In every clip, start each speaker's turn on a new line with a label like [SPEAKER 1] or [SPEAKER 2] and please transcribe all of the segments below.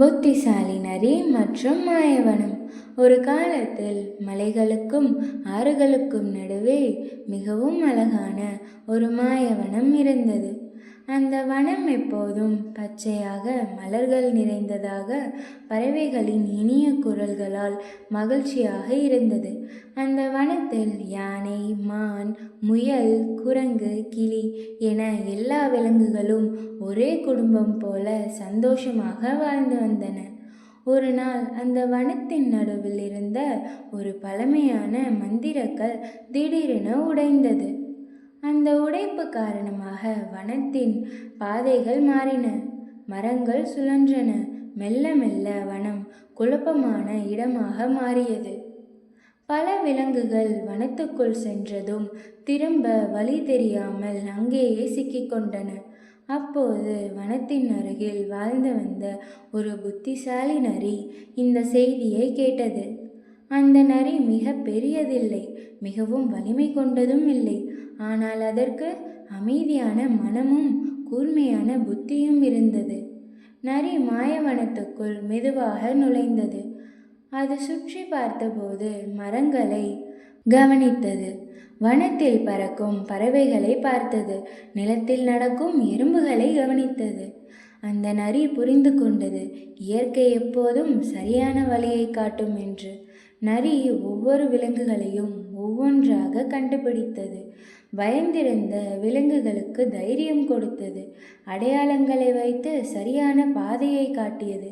[SPEAKER 1] புத்திசாலி நரி மற்றும் மாயவனம். ஒரு காலத்தில் மலைகளுக்கும் ஆறுகளுக்கும் நடுவே மிகவும் அழகான ஒரு மாயவனம் இருந்தது. அந்த வனம் எப்போதும் பச்சையாக, மலர்கள் நிறைந்ததாக, பறவைகளின் இனிய குரல்களால் மகிழ்ச்சியாக இருந்தது. அந்த வனத்தில் யானை, மான், முயல், குரங்கு, கிளி என எல்லா விலங்குகளும் ஒரே குடும்பம் போல சந்தோஷமாக வாழ்ந்து வந்தன. ஒரு நாள் அந்த வனத்தின் நடுவில் இருந்த ஒரு பழமையான மந்திரக்கல் திடீரென உடைந்தது. அந்த உடைப்பு காரணமாக வனத்தின் பாதைகள் மாறின, மரங்கள் சுழன்றன. மெல்ல மெல்ல வனம் குழப்பமான இடமாக மாறியது. பல விலங்குகள் வனத்துக்குள் சென்றதும் திரும்ப வழி தெரியாமல் அங்கேயே சிக்கிக்கொண்டன. அப்போது வனத்தின் அருகில் வாழ்ந்து வந்த ஒரு புத்திசாலி நரி இந்த செய்தியை கேட்டது. அந்த நரி மிக பெரியதில்லை, மிகவும் வலிமை கொண்டதும் இல்லை. ஆனால் அதற்கு அமைதியான மனமும் கூர்மையான புத்தியும் இருந்தது. நரி மாயவனத்துக்குள் மெதுவாக நுழைந்தது. அது சுற்றி பார்த்தபோது மரங்களை கவனித்தது, வனத்தில் பறக்கும் பறவைகளை பார்த்தது, நிலத்தில் நடக்கும் எறும்புகளை கவனித்தது. அந்த நரி புரிந்து கொண்டது, இயற்கை எப்போதும் சரியான வழியை காட்டும் என்று. நரி ஒவ்வொரு விலங்குகளையும் ஒவ்வொன்றாக கண்டுபிடித்தது. பயந்திருந்த விலங்குகளுக்கு தைரியம் கொடுத்தது, அடையாளங்களை வைத்து சரியான பாதையை காட்டியது.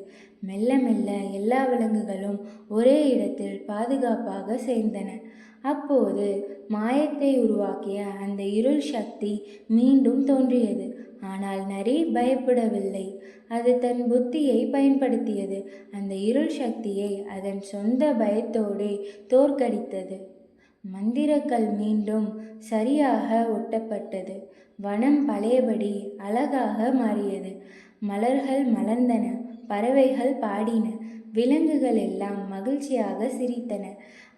[SPEAKER 1] மெல்ல மெல்ல எல்லா விலங்குகளும் ஒரே இடத்தில் பாதுகாப்பாக சேர்ந்தன. அப்போது மாயத்தை உருவாக்கிய அந்த இருள் சக்தி மீண்டும் தோன்றியது. ஆனால் நரி பயப்படவில்லை. அது தன் புத்தியை பயன்படுத்தியது. அந்த இருள் சக்தியை அதன் சொந்த பயத்தோடே தோற்கடித்தது. மந்திரக்கல் மீண்டும் சரியாக ஒட்டப்பட்டது. வனம் பழையபடி அழகாக மாறியது. மலர்கள் மலர்ந்தன, பறவைகள் பாடின, விலங்குகள் எல்லாம் மகிழ்ச்சியாக சிரித்தன.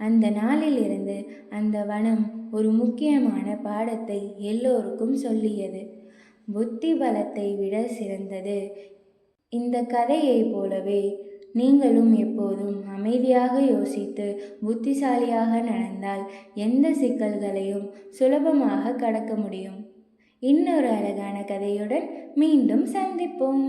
[SPEAKER 1] அந்த நாளிலிருந்து அந்த வனம் ஒரு முக்கியமான பாடத்தை எல்லோருக்கும் சொல்லியது. புத்தி பலத்தை விட சிறந்தது. இந்த கதையை போலவே நீங்களும் எப்போதும் அமைதியாக யோசித்து புத்திசாலியாக நடந்தால் எந்த சிக்கல்களையும் சுலபமாக கடக்க முடியும். இன்னொரு அழகான கதையுடன் மீண்டும் சந்திப்போம்.